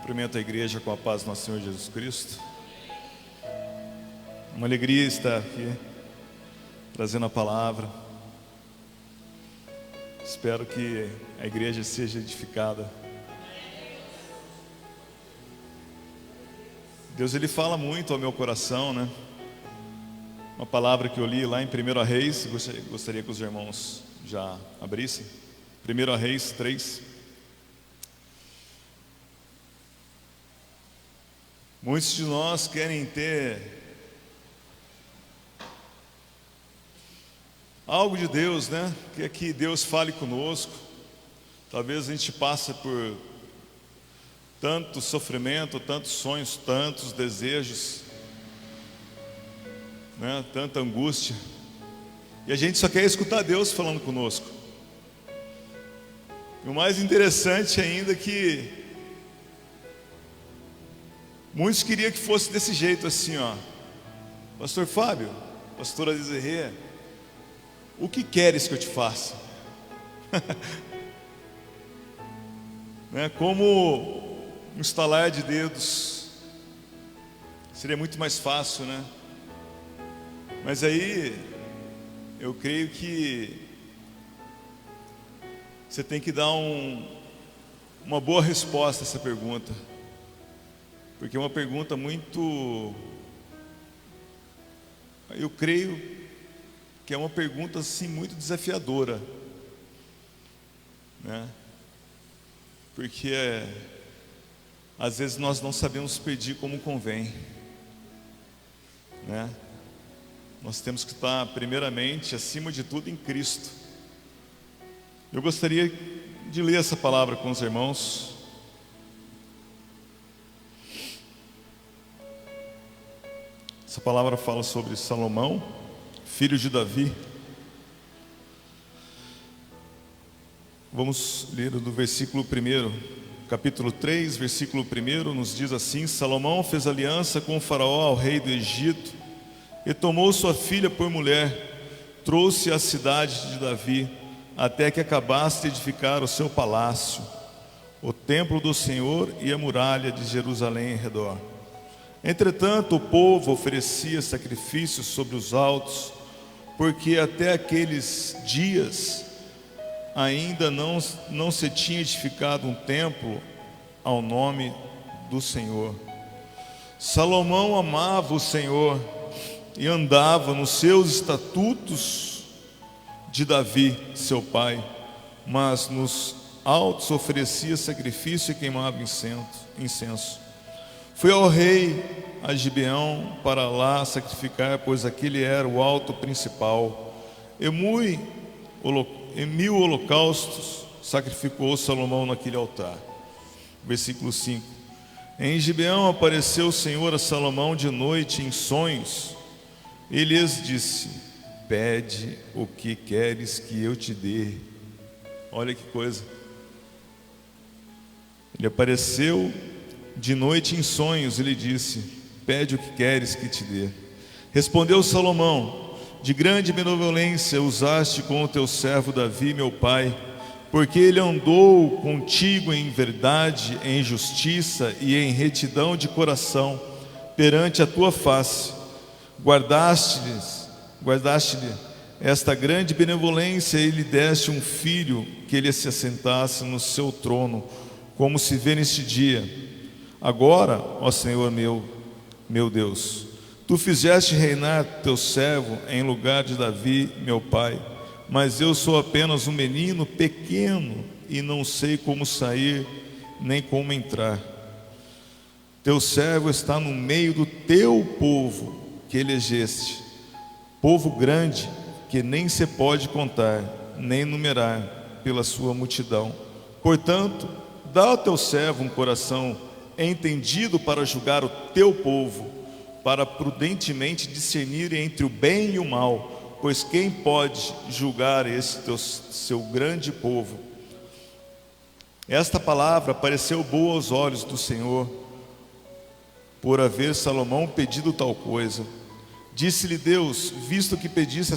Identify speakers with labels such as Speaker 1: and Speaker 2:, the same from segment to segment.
Speaker 1: Cumprimento a igreja com a paz do nosso Senhor Jesus Cristo. Uma alegria estar aqui, trazendo a palavra. Espero que a igreja seja edificada. Deus, Ele fala muito ao meu coração, né? Uma palavra que eu li lá em 1 Reis, gostaria que os irmãos já abrissem. 1 Reis 3. Muitos de nós querem ter algo de Deus, né? Que Deus fale conosco. Talvez a gente passe por tanto sofrimento, tantos sonhos, tantos desejos, né? Tanta angústia. E a gente só quer escutar Deus falando conosco. E o mais interessante ainda é que muitos queriam que fosse desse jeito assim, ó. Pastor Fábio, pastora Desirê, o que queres que eu te faça? Né? Como um estalar de dedos, seria muito mais fácil, né? Mas aí, eu creio que você tem que dar uma boa resposta a essa pergunta. Porque é uma pergunta muito, eu creio que é uma pergunta assim muito desafiadora, né? Porque às vezes nós não sabemos pedir como convém, né? Nós temos que estar primeiramente, acima de tudo, em Cristo. Eu gostaria de ler essa palavra com os irmãos. Essa palavra fala sobre Salomão, filho de Davi. Vamos ler do versículo 1, capítulo 3, versículo 1, nos diz assim: Salomão fez aliança com o faraó, o rei do Egito, e tomou sua filha por mulher, trouxe a cidade de Davi, até que acabasse de edificar o seu palácio, o templo do Senhor e a muralha de Jerusalém em redor. Entretanto, o povo oferecia sacrifícios sobre os altos, porque até aqueles dias ainda não se tinha edificado um templo ao nome do Senhor. Salomão amava o Senhor e andava nos seus estatutos de Davi, seu pai, mas nos altos oferecia sacrifício e queimava incenso. Foi ao rei a Gibeão para lá sacrificar, pois aquele era o alto principal. E 1000 holocaustos sacrificou Salomão naquele altar. Versículo 5. Em Gibeão apareceu o Senhor a Salomão de noite em sonhos. Ele lhes disse: pede o que queres que eu te dê. Olha que coisa. Ele apareceu de noite em sonhos, ele disse: pede o que queres que te dê. Respondeu Salomão: de grande benevolência usaste com o teu servo Davi, meu pai, porque ele andou contigo em verdade, em justiça e em retidão de coração perante a tua face. Guardaste-lhe esta grande benevolência e lhe deste um filho que ele se assentasse no seu trono, como se vê neste dia. Agora, ó Senhor meu Deus, tu fizeste reinar teu servo em lugar de Davi, meu pai, mas eu sou apenas um menino pequeno e não sei como sair nem como entrar. Teu servo está no meio do teu povo que elegeste, povo grande que nem se pode contar, nem numerar pela sua multidão. Portanto, dá ao teu servo um coração entendido para julgar o teu povo, para prudentemente discernir entre o bem e o mal, pois quem pode julgar esse seu grande povo? Esta palavra pareceu boa aos olhos do Senhor, por haver Salomão pedido tal coisa. Disse-lhe Deus: visto que pedisse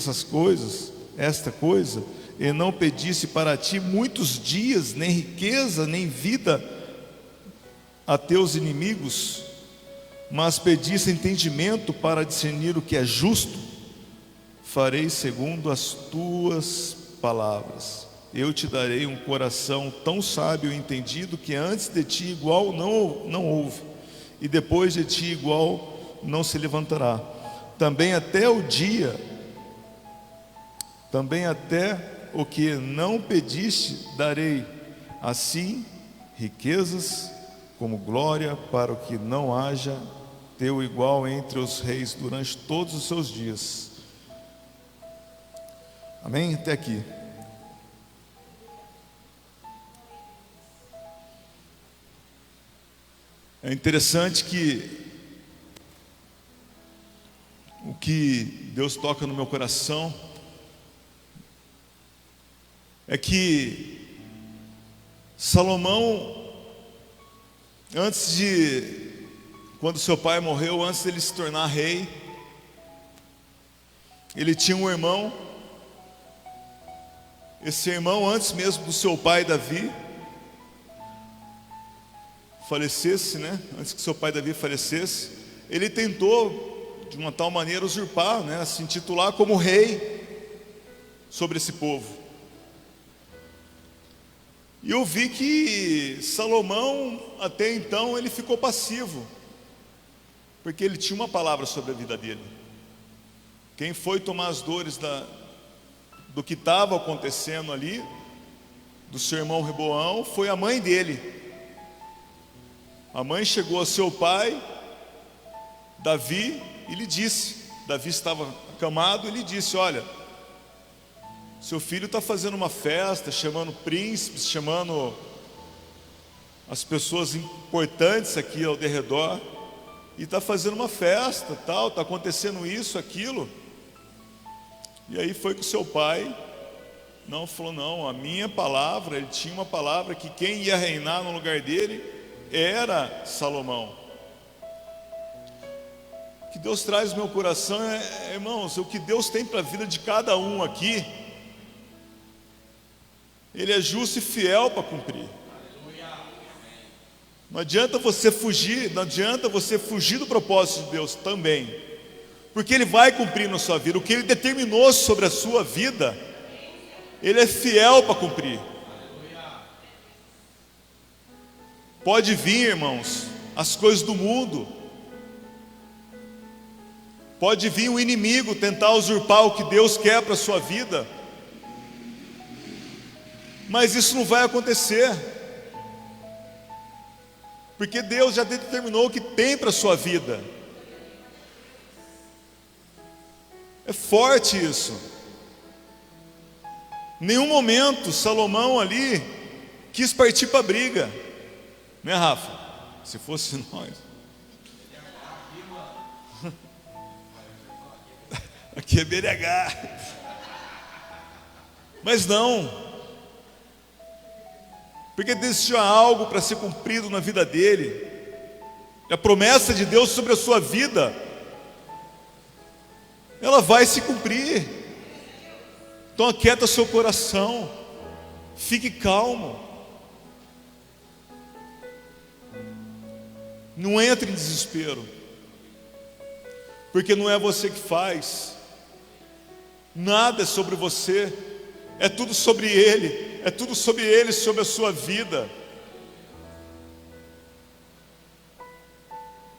Speaker 1: esta coisa, e não pedisse para ti muitos dias, nem riqueza, nem vida, a teus inimigos, mas pedisse entendimento para discernir o que é justo, farei segundo as tuas palavras. Eu te darei um coração tão sábio e entendido, que antes de ti igual não houve, e depois de ti igual não se levantará. Também até o que não pediste darei, assim riquezas como glória, para o que não haja teu igual entre os reis durante todos os seus dias. Amém? Até aqui. É interessante que o que Deus toca no meu coração é que Salomão, quando seu pai morreu, antes dele se tornar rei, ele tinha um irmão. Esse irmão, antes mesmo do seu pai Davi falecesse, antes que seu pai Davi falecesse, ele tentou de uma tal maneira usurpar, se intitular como rei sobre esse povo. E eu vi que Salomão, até então, ele ficou passivo, porque ele tinha uma palavra sobre a vida dele. Quem foi tomar as dores do que estava acontecendo ali, do seu irmão Reboão, foi a mãe dele. A mãe chegou ao seu pai, Davi, e lhe disse, Davi estava acamado, e lhe disse: olha, seu filho está fazendo uma festa, chamando príncipes, chamando as pessoas importantes aqui ao derredor, e está fazendo uma festa, tal, está acontecendo isso, aquilo. E aí foi que o seu pai falou, não, a minha palavra, ele tinha uma palavra que quem ia reinar no lugar dele era Salomão. O que Deus traz no meu coração irmãos, o que Deus tem para a vida de cada um aqui, Ele é justo e fiel para cumprir. Não adianta você fugir do propósito de Deus também, porque Ele vai cumprir na sua vida. O que Ele determinou sobre a sua vida, Ele é fiel para cumprir. Pode vir, irmãos, as coisas do mundo, pode vir o inimigo tentar usurpar o que Deus quer para a sua vida, mas isso não vai acontecer, porque Deus já determinou o que tem para a sua vida. É forte isso. Em nenhum momento Salomão ali quis partir para a briga, né, Rafa? Se fosse nós. Aqui é BNH. Mas não, porque Deus tinha algo para ser cumprido na vida dele. E a promessa de Deus sobre a sua vida, ela vai se cumprir. Então aquieta seu coração, fique calmo, não entre em desespero, porque não é você que faz, nada é sobre você, é tudo sobre Ele, sobre a sua vida.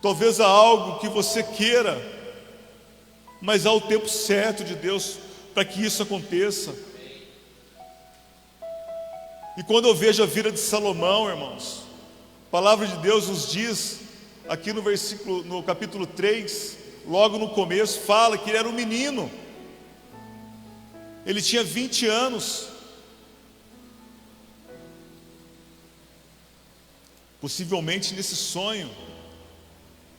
Speaker 1: Talvez há algo que você queira, mas há o tempo certo de Deus para que isso aconteça. E quando eu vejo a vida de Salomão, irmãos, a palavra de Deus nos diz, aqui no capítulo 3, logo no começo, fala que ele era um menino. Ele tinha 20 anos. Possivelmente nesse sonho,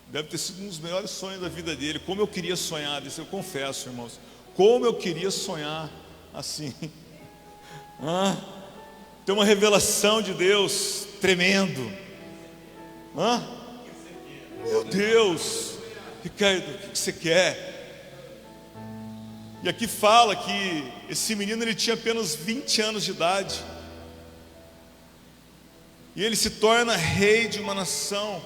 Speaker 1: deve ter sido um dos melhores sonhos da vida dele. Como eu queria sonhar, isso eu confesso, irmãos. Como eu queria sonhar assim. Ter uma revelação de Deus tremendo. Meu Deus, Ricardo, o que você quer? E aqui fala que esse menino ele tinha apenas 20 anos de idade. e ele se torna rei de uma nação,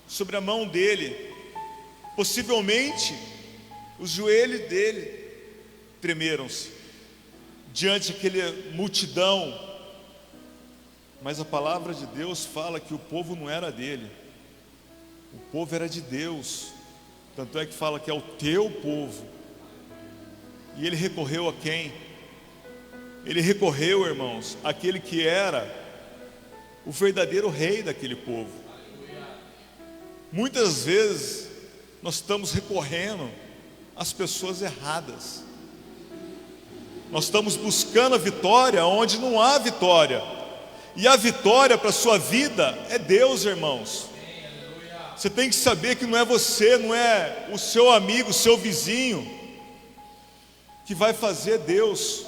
Speaker 1: sobre a mão dele, possivelmente os joelhos dele tremeram-se diante daquela multidão, mas a palavra de Deus fala que o povo não era dele, o povo era de Deus, tanto é que fala que é o teu povo. E ele recorreu a quem? Ele recorreu, irmãos, àquele que era o verdadeiro rei daquele povo. Muitas vezes nós estamos recorrendo às pessoas erradas, nós estamos buscando a vitória onde não há vitória, e a vitória para a sua vida é Deus, irmãos. Você tem que saber que não é você, não é o seu amigo, o seu vizinho que vai fazer Deus,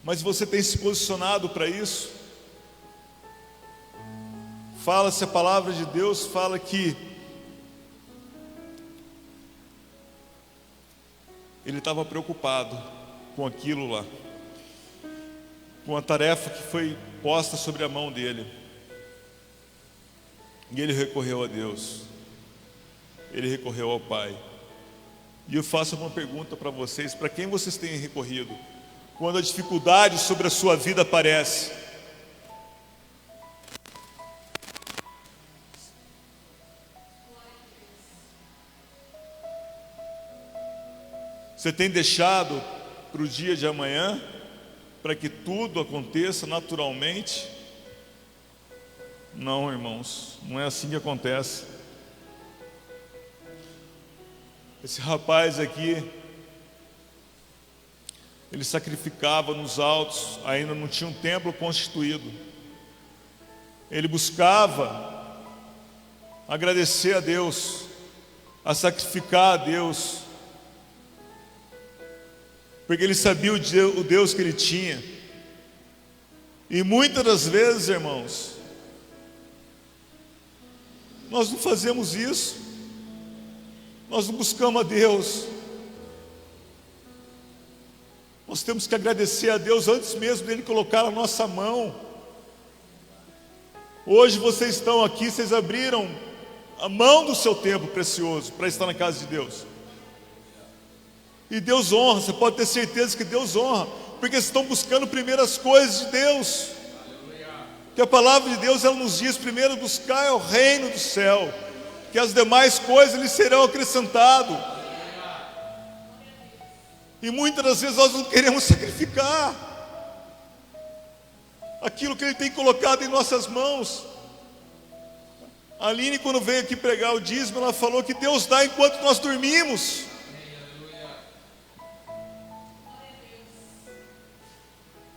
Speaker 1: mas você tem se posicionado para isso. Fala-se, a palavra de Deus fala que ele estava preocupado com aquilo lá, com a tarefa que foi posta sobre a mão dele, e ele recorreu a Deus, ele recorreu ao Pai. E eu faço uma pergunta para vocês: para quem vocês têm recorrido quando a dificuldade sobre a sua vida aparece? Você tem deixado para o dia de amanhã, para que tudo aconteça naturalmente? Não, irmãos, não é assim que acontece. Esse rapaz aqui, ele sacrificava nos altos, ainda não tinha um templo constituído. Ele buscava agradecer a Deus, a sacrificar a Deus, porque ele sabia o Deus que ele tinha. E muitas das vezes, irmãos, nós não fazemos isso, nós não buscamos a Deus. Nós temos que agradecer a Deus antes mesmo dele colocar a nossa mão. Hoje vocês estão aqui, vocês abriram a mão do seu tempo precioso para estar na casa de Deus. E Deus honra, você pode ter certeza que Deus honra, porque vocês estão buscando primeiro as coisas de Deus. Que a palavra de Deus, ela nos diz primeiro buscar o reino do céu, que as demais coisas lhe serão acrescentadas. E muitas das vezes nós não queremos sacrificar aquilo que Ele tem colocado em nossas mãos. A Aline, quando veio aqui pregar o dízimo, ela falou que Deus dá enquanto nós dormimos.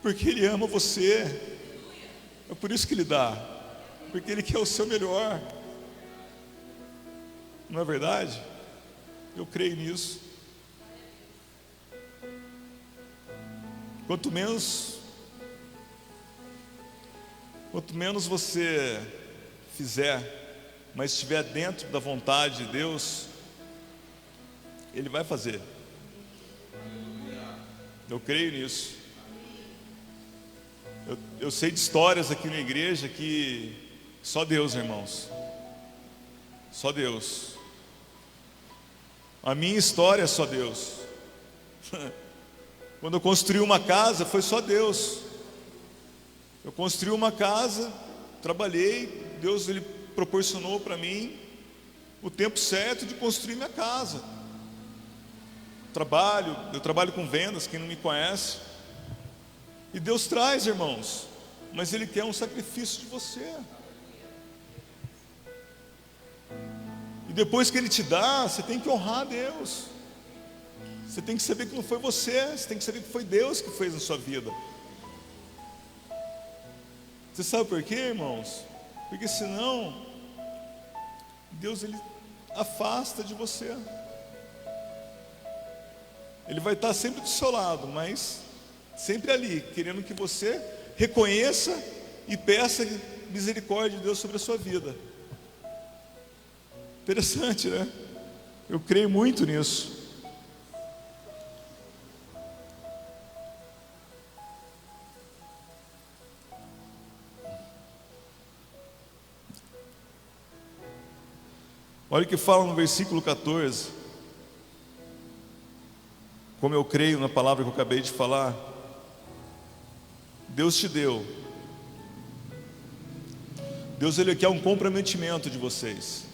Speaker 1: Porque Ele ama você. É por isso que Ele dá, porque Ele quer o seu melhor. Não é verdade? Eu creio nisso. Quanto menos você fizer, mas estiver dentro da vontade de Deus, Ele vai fazer. Eu creio nisso. Eu sei de histórias aqui na igreja que só Deus, irmãos, só Deus. A minha história é só Deus. Quando eu construí uma casa, foi só Deus. Eu construí uma casa, trabalhei, Deus, Ele proporcionou para mim o tempo certo de construir minha casa. Eu trabalho com vendas, quem não me conhece. E Deus traz, irmãos, mas Ele quer um sacrifício de você. E depois que Ele te dá, você tem que honrar a Deus. Você tem que saber que não foi você, você tem que saber que foi Deus que fez na sua vida. Você sabe por quê, irmãos? Porque senão Deus, Ele afasta de você. Ele vai estar sempre do seu lado, mas sempre ali, querendo que você reconheça e peça misericórdia de Deus sobre a sua vida. Interessante, né? Eu creio muito nisso. Olha o que fala no versículo 14. Como eu creio na palavra que eu acabei de falar, Deus te deu. Deus, Ele quer um comprometimento de vocês.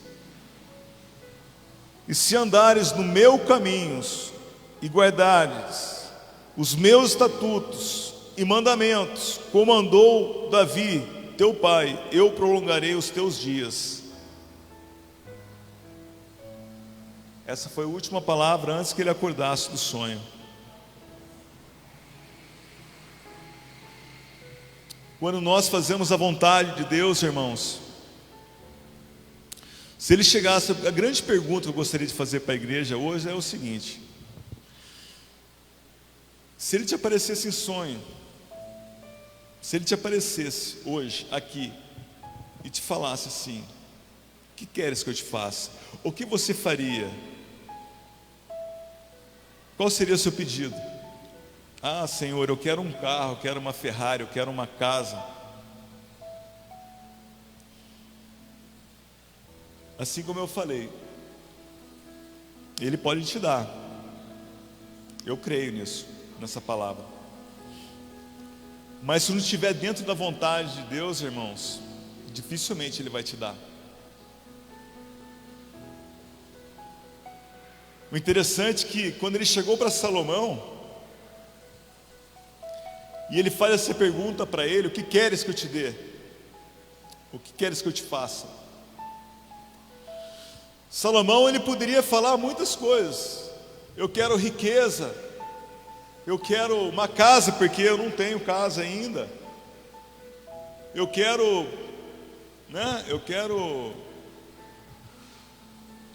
Speaker 1: E se andares no meu caminhos e guardares os meus estatutos e mandamentos, como andou Davi, teu pai, eu prolongarei os teus dias. Essa foi a última palavra antes que ele acordasse do sonho. Quando nós fazemos a vontade de Deus, irmãos, se ele chegasse, a grande pergunta que eu gostaria de fazer para a igreja hoje é o seguinte: se ele te aparecesse em sonho, se ele te aparecesse hoje aqui e te falasse assim: o que queres que eu te faça? O que você faria? Qual seria o seu pedido? Ah, Senhor, eu quero um carro, eu quero uma Ferrari, eu quero uma casa. Assim como eu falei, Ele pode te dar. Eu creio nisso, nessa palavra. Mas se não estiver dentro da vontade de Deus, irmãos, dificilmente Ele vai te dar. O interessante é que quando ele chegou para Salomão, e ele faz essa pergunta para ele: o que queres que eu te dê? O que queres que eu te faça? Salomão, ele poderia falar muitas coisas. Eu quero riqueza, eu quero uma casa, porque eu não tenho casa ainda. Eu quero,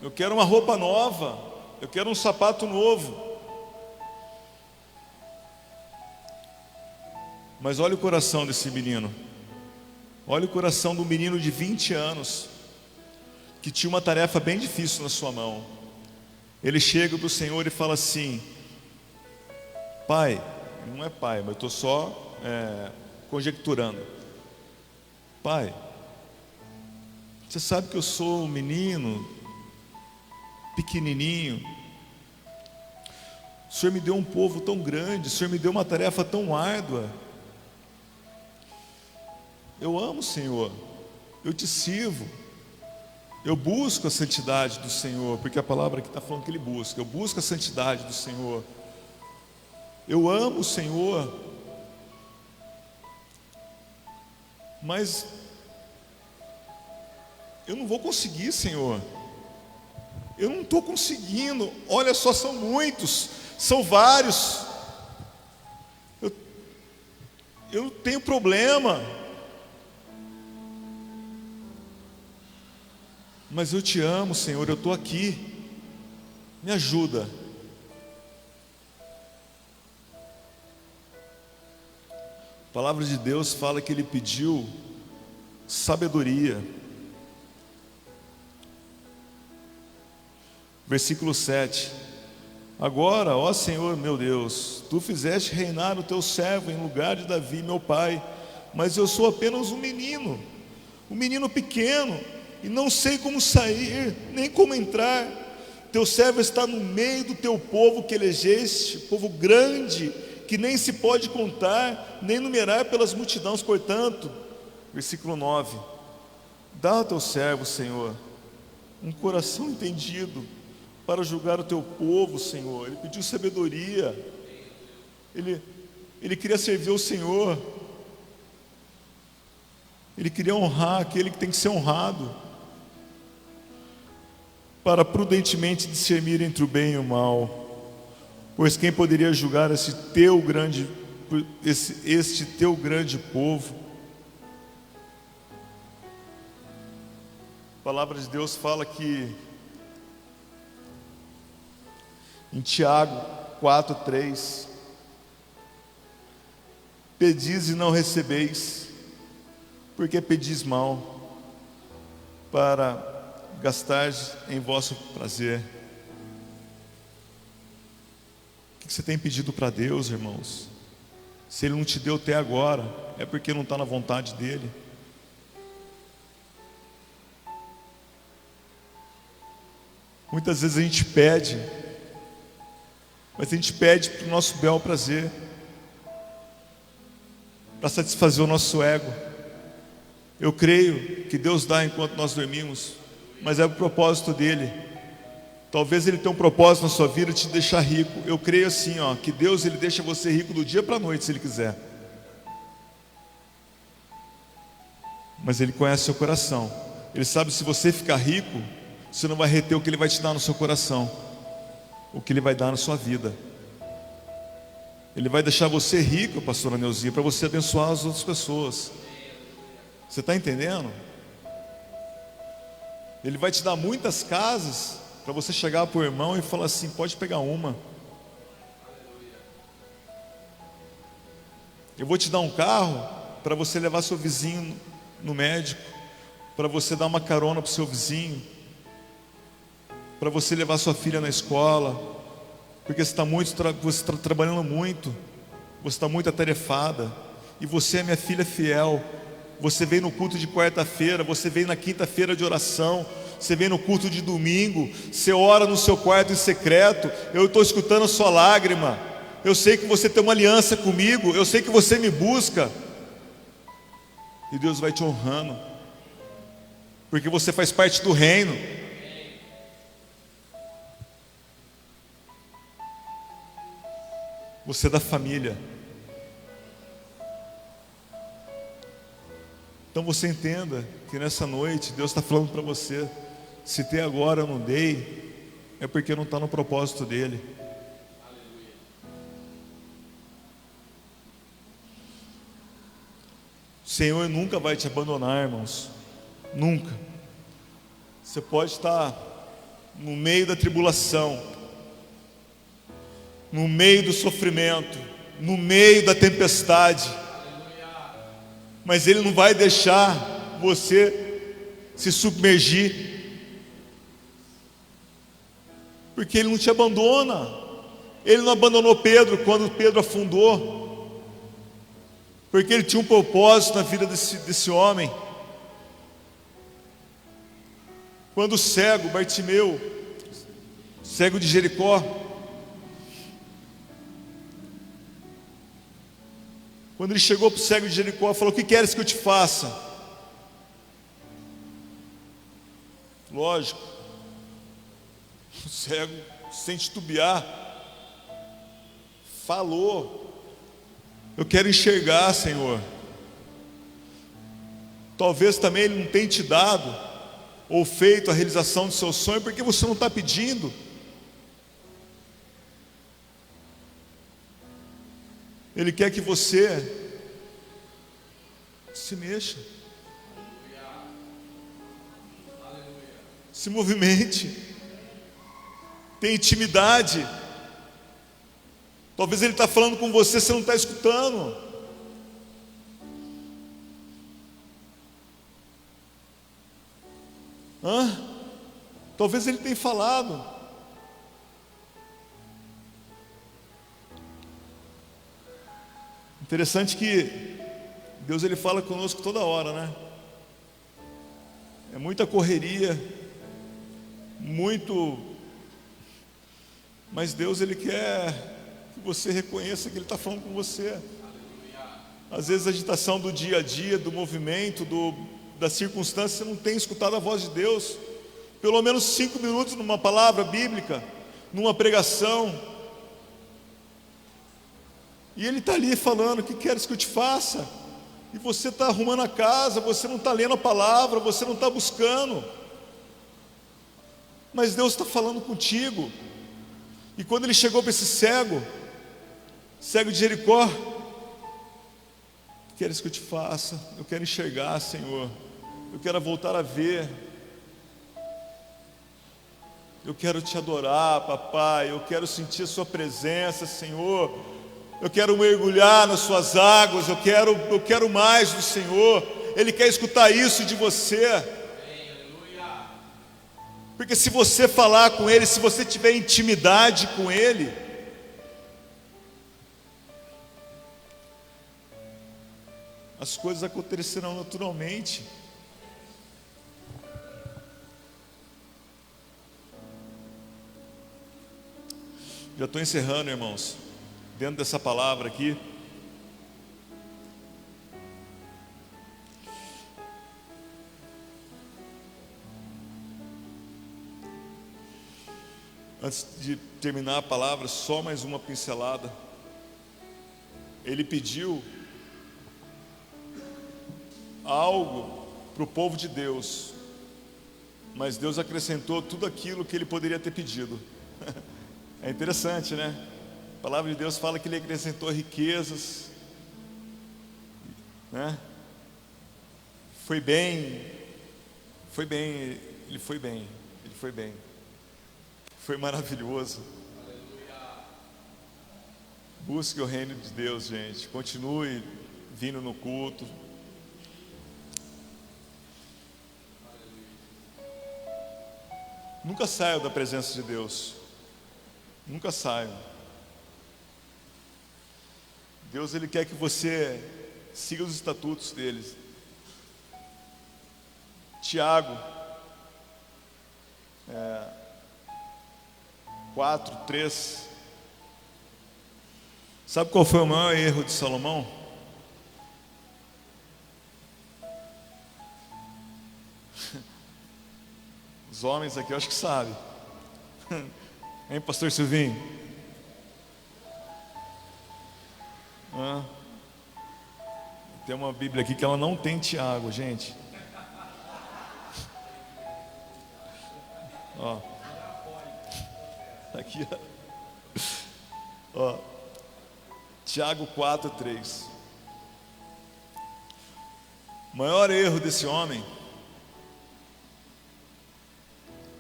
Speaker 1: eu quero uma roupa nova, eu quero um sapato novo. Mas olha o coração desse menino. Olha o coração do menino de 20 anos, que tinha uma tarefa bem difícil na sua mão. Ele chega para o Senhor e fala assim: Pai, não é pai, mas eu estou só conjecturando. Pai, você sabe que eu sou um menino pequenininho. O Senhor me deu um povo tão grande, o Senhor me deu uma tarefa tão árdua. Eu amo o Senhor, eu te sirvo, eu busco a santidade do Senhor, porque a palavra aqui está falando que Ele busca. Eu busco a santidade do Senhor. Eu amo o Senhor, mas eu não vou conseguir, Senhor. Eu não estou conseguindo. Olha só, são muitos, são vários. Eu tenho problema. Mas eu te amo, Senhor, eu estou aqui. Me ajuda. A palavra de Deus fala que ele pediu sabedoria. Versículo 7. Agora, ó Senhor meu Deus, tu fizeste reinar o teu servo em lugar de Davi, meu pai, mas eu sou apenas um menino pequeno, e não sei como sair, nem como entrar. Teu servo está no meio do teu povo que elegeste, povo grande, que nem se pode contar, nem numerar pelas multidões. Portanto, versículo 9: dá ao teu servo, Senhor, um coração entendido para julgar o teu povo, Senhor. Ele pediu sabedoria, ele queria servir o Senhor, ele queria honrar aquele que tem que ser honrado, para prudentemente discernir entre o bem e o mal. Pois quem poderia julgar este teu grande povo? A palavra de Deus fala que em Tiago 4:3: pedis e não recebeis, porque pedis mal, para gastar em vosso prazer. O que você tem pedido para Deus, irmãos? Se Ele não te deu até agora, é porque não está na vontade dEle. Muitas vezes a gente pede, mas a gente pede para o nosso bel prazer, para satisfazer o nosso ego. Eu creio que Deus dá enquanto nós dormimos, mas é o propósito dele. Talvez ele tenha um propósito na sua vida de te deixar rico. Eu creio assim, que Deus ele deixa você rico do dia para a noite, se ele quiser. Mas ele conhece seu coração. Ele sabe se você ficar rico, você não vai reter o que ele vai te dar no seu coração, o que ele vai dar na sua vida. Ele vai deixar você rico, pastora Neuzia, para você abençoar as outras pessoas. Você está entendendo? Ele vai te dar muitas casas para você chegar para o irmão e falar assim: pode pegar uma. Eu vou te dar um carro para você levar seu vizinho no médico, para você dar uma carona para o seu vizinho, para você levar sua filha na escola, porque você está trabalhando muito, você está muito atarefada, e você é minha filha fiel. Você vem no culto de quarta-feira, você vem na quinta-feira de oração, você vem no culto de domingo, você ora no seu quarto em secreto. Eu estou escutando a sua lágrima. Eu sei que você tem uma aliança comigo, eu sei que você me busca, e Deus vai te honrando, porque você faz parte do reino. Você é da família. Então você entenda que nessa noite Deus está falando para você: se tem agora eu não dei, é porque não está no propósito dele. O Senhor nunca vai te abandonar, irmãos. Nunca. Você pode estar no meio da tribulação, no meio do sofrimento, no meio da tempestade, mas Ele não vai deixar você se submergir, porque Ele não te abandona. Ele não abandonou Pedro quando Pedro afundou, porque Ele tinha um propósito na vida desse homem. Quando o cego Bartimeu, cego de Jericó, quando ele chegou para o cego de Jericó, falou: o que queres que eu te faça? Lógico, o cego, sem titubear, falou: eu quero enxergar, Senhor. Talvez também Ele não tenha te dado ou feito a realização do seu sonho, porque você não está pedindo. Ele quer que você se mexa, se movimente, tenha intimidade. Talvez Ele está falando com você, você não está escutando. Talvez Ele tenha falado. Interessante que Deus ele fala conosco toda hora, né? É muita correria, mas Deus ele quer que você reconheça que Ele está falando com você. Às vezes a agitação do dia a dia, do movimento, da circunstância, você não tem escutado a voz de Deus. Pelo menos 5 minutos numa palavra bíblica, numa pregação. E Ele está ali falando: o que queres que eu te faça? E você está arrumando a casa, você não está lendo a palavra, você não está buscando. Mas Deus está falando contigo. E quando Ele chegou para esse cego de Jericó: o que queres que eu te faça? Eu quero enxergar, Senhor. Eu quero voltar a ver. Eu quero te adorar, papai. Eu quero sentir a sua presença, Senhor. Eu quero mergulhar nas suas águas, eu quero mais do Senhor. Ele quer escutar isso de você. Porque se você falar com Ele, se você tiver intimidade com Ele, as coisas acontecerão naturalmente. Já estou encerrando, irmãos. Dentro dessa palavra aqui, antes de terminar a palavra, só mais uma pincelada. Ele pediu algo para o povo de Deus, mas Deus acrescentou tudo aquilo que ele poderia ter pedido. É interessante, né? A palavra de Deus fala que ele acrescentou riquezas, né? Foi bem, ele foi bem, foi maravilhoso. Busque o reino de Deus, gente. Continue vindo no culto. Nunca saiam da presença de Deus. Nunca saiam. Deus, Ele quer que você siga os estatutos deles. Tiago 4:3. Sabe qual foi o maior erro de Salomão? Os homens aqui eu acho que sabem. Hein, pastor Silvinho? Tem uma Bíblia aqui que ela não tem Tiago, gente. Ó. Aqui, ó. Tiago 4:3. O maior erro desse homem,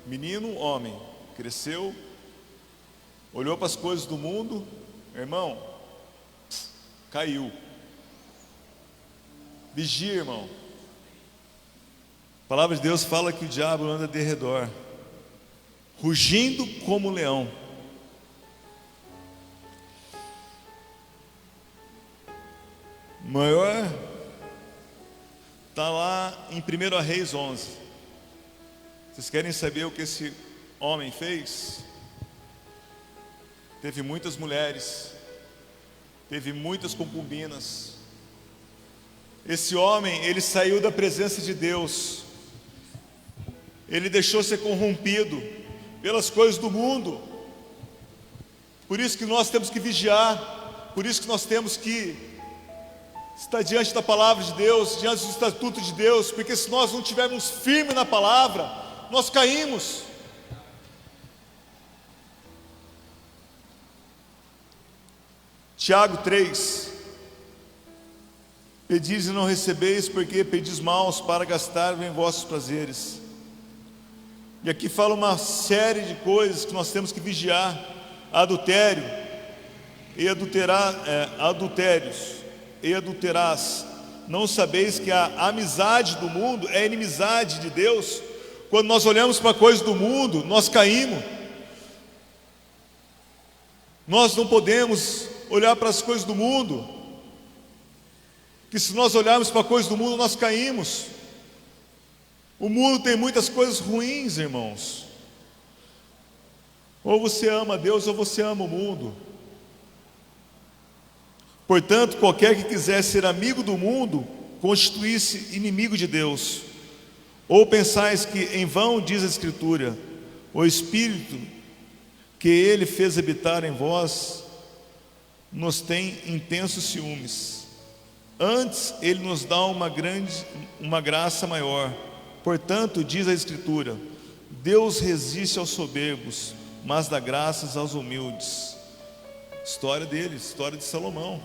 Speaker 1: menino, homem, cresceu, olhou para as coisas do mundo, irmão, caiu. Vigia, irmão. A palavra de Deus fala que o diabo anda de redor, rugindo como um leão. O maior está lá em 1 Reis 11. Vocês querem saber o que esse homem fez? Teve muitas mulheres, teve muitas concubinas. Esse homem, ele saiu da presença de Deus. Ele deixou ser corrompido pelas coisas do mundo. Por isso que nós temos que vigiar. Por isso que nós temos que estar diante da palavra de Deus, diante do estatuto de Deus. Porque se nós não estivermos firmes na palavra, nós caímos. Tiago 3. Pedis e não recebeis, porque pedis maus para gastar em vossos prazeres. E aqui fala uma série de coisas que nós temos que vigiar: adultério e adultérios e adulterás. Não sabeis que a amizade do mundo é inimizade de Deus? Quando nós olhamos para coisas do mundo, nós caímos. Nós não podemos olhar para as coisas do mundo, que se nós olharmos para coisas do mundo, nós caímos. O mundo tem muitas coisas ruins, irmãos. Ou você ama Deus ou você ama o mundo. Portanto, qualquer que quiser ser amigo do mundo, constitui-se inimigo de Deus. Ou pensais que em vão diz a Escritura: o Espírito que Ele fez habitar em vós nos tem intensos ciúmes. Antes Ele nos dá uma graça maior. Portanto, diz a Escritura: Deus resiste aos soberbos, mas dá graças aos humildes. História dele, história de Salomão.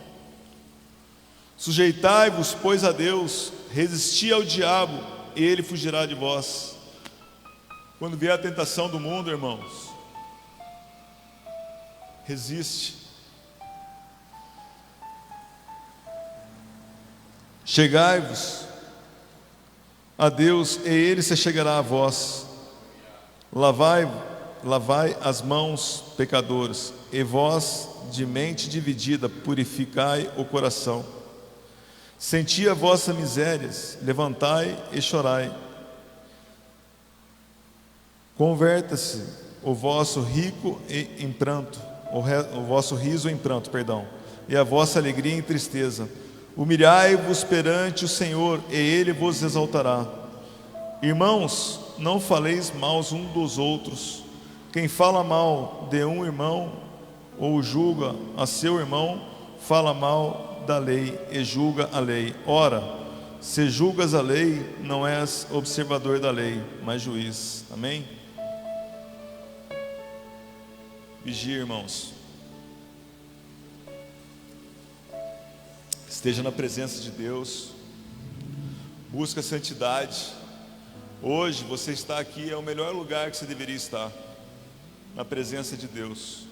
Speaker 1: Sujeitai-vos, pois, a Deus, resisti ao diabo, e ele fugirá de vós. Quando vier a tentação do mundo, irmãos, resiste. Chegai-vos a Deus, e Ele se chegará a vós. Lavai as mãos, pecadores, e vós, de mente dividida, purificai o coração. Senti a vossas misérias, levantai e chorai. Converta-se o vosso rico em pranto, o vosso riso em pranto, perdão, e a vossa alegria em tristeza. Humilhai-vos perante o Senhor, e Ele vos exaltará. Irmãos, não faleis mal uns dos outros. Quem fala mal de um irmão, ou julga a seu irmão, fala mal da lei e julga a lei. Ora, se julgas a lei, não és observador da lei, mas juiz. Amém? Vigia, irmãos. Esteja na presença de Deus. Busca a santidade. Hoje você está aqui, é o melhor lugar que você deveria estar, na presença de Deus.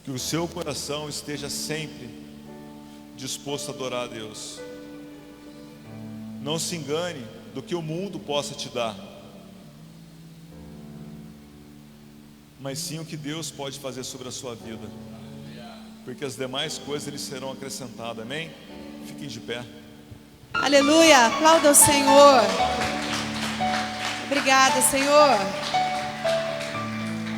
Speaker 1: Que o seu coração esteja sempre disposto a adorar a Deus. Não se engane do que o mundo possa te dar, mas sim o que Deus pode fazer sobre a sua vida, porque as demais coisas lhes serão acrescentadas. Amém? Fiquem de pé.
Speaker 2: Aleluia, aplauda o Senhor. Obrigada, Senhor.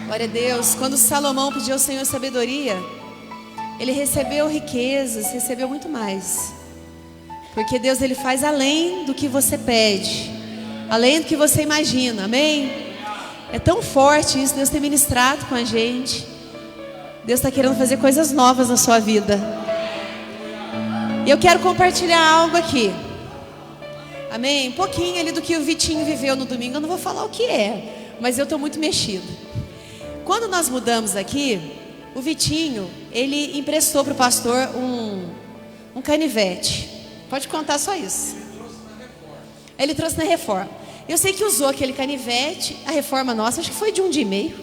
Speaker 2: Glória a Deus. Quando Salomão pediu ao Senhor sabedoria, ele recebeu riquezas, recebeu muito mais, porque Deus, Ele faz além do que você pede, além do que você imagina. Amém? É tão forte isso. Deus tem ministrado com a gente. Deus está querendo fazer coisas novas na sua vida. E eu quero compartilhar algo aqui. Amém? Um pouquinho ali do que o Vitinho viveu no domingo. Eu não vou falar o que é, mas eu estou muito mexido. Quando nós mudamos aqui, o Vitinho, ele emprestou para o pastor um canivete. Pode contar só isso. Ele trouxe na reforma. Eu sei que usou aquele canivete. A reforma nossa, acho que foi de 1 dia e meio.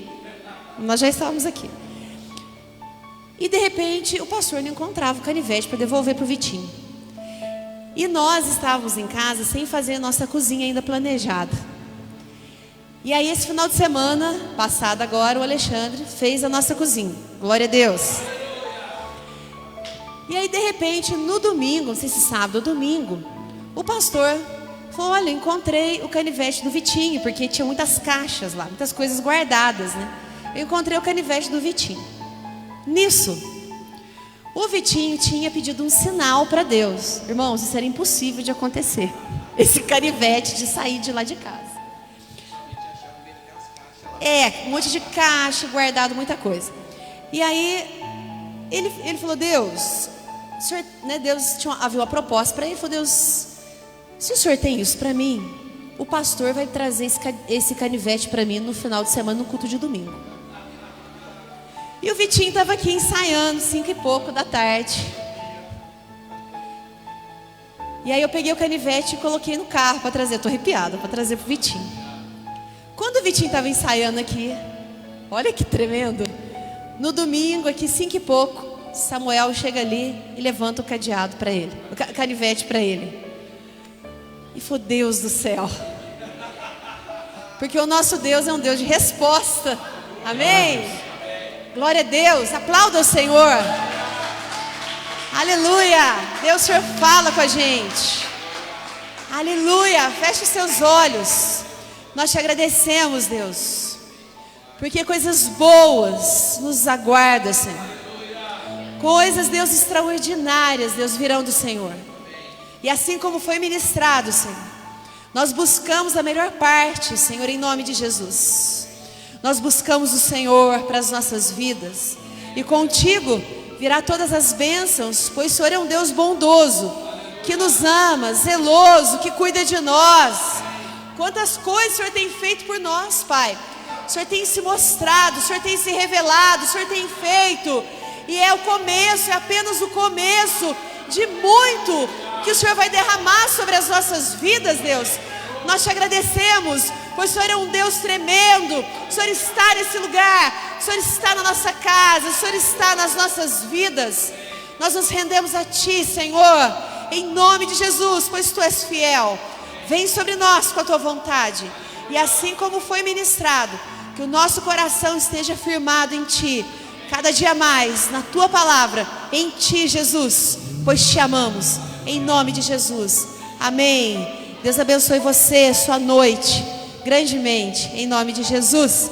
Speaker 2: Nós já estávamos aqui. E de repente o pastor não encontrava o canivete para devolver para o Vitinho. E nós estávamos em casa sem fazer a nossa cozinha ainda planejada. E aí esse final de semana passado agora, o Alexandre fez a nossa cozinha. Glória a Deus. E aí de repente no domingo, não sei se sábado ou domingo, o pastor falou: olha, encontrei o canivete do Vitinho, porque tinha muitas caixas lá, muitas coisas guardadas, né? Eu encontrei o canivete do Vitinho. Nisso, o Vitinho tinha pedido um sinal para Deus. Irmãos, isso era impossível de acontecer. Esse canivete de sair de lá de casa. Um monte de caixa, guardado, muita coisa. E aí, ele falou: Deus, o senhor, né, Deus havia uma proposta para ele. Ele falou: Deus, se o senhor tem isso para mim, o pastor vai trazer esse canivete para mim no final de semana, no culto de domingo. E o Vitinho estava aqui ensaiando, 5 e pouco da tarde. E aí eu peguei o canivete e coloquei no carro para trazer. Estou arrepiada, para trazer para o Vitinho. Quando o Vitinho estava ensaiando aqui, olha que tremendo. No domingo, aqui 5 e pouco, Samuel chega ali e levanta o cadeado para ele, o canivete para ele. E falou: Deus do céu. Porque o nosso Deus é um Deus de resposta. Amém? Glória a Deus. Aplauda o Senhor. Aleluia. Deus, o Senhor fala com a gente. Aleluia. Feche os seus olhos. Nós te agradecemos, Deus, porque coisas boas nos aguardam, Senhor. Coisas, Deus, extraordinárias, Deus, virão do Senhor. E assim como foi ministrado, Senhor, nós buscamos a melhor parte, Senhor, em nome de Jesus. Nós buscamos o Senhor para as nossas vidas, e contigo virá todas as bênçãos, pois o Senhor é um Deus bondoso, que nos ama, zeloso, que cuida de nós. Quantas coisas o Senhor tem feito por nós, Pai. O Senhor tem se mostrado, o Senhor tem se revelado, o Senhor tem feito. E é o começo, é apenas o começo de muito que o Senhor vai derramar sobre as nossas vidas, Deus. Nós te agradecemos, pois o Senhor é um Deus tremendo. O Senhor está nesse lugar, o Senhor está na nossa casa, o Senhor está nas nossas vidas. Nós nos rendemos a Ti, Senhor, em nome de Jesus, pois Tu és fiel. Vem sobre nós com a Tua vontade. E assim como foi ministrado, que o nosso coração esteja firmado em Ti, cada dia mais, na Tua palavra, em Ti, Jesus, pois Te amamos, em nome de Jesus. Amém. Deus abençoe você, sua noite, grandemente, em nome de Jesus.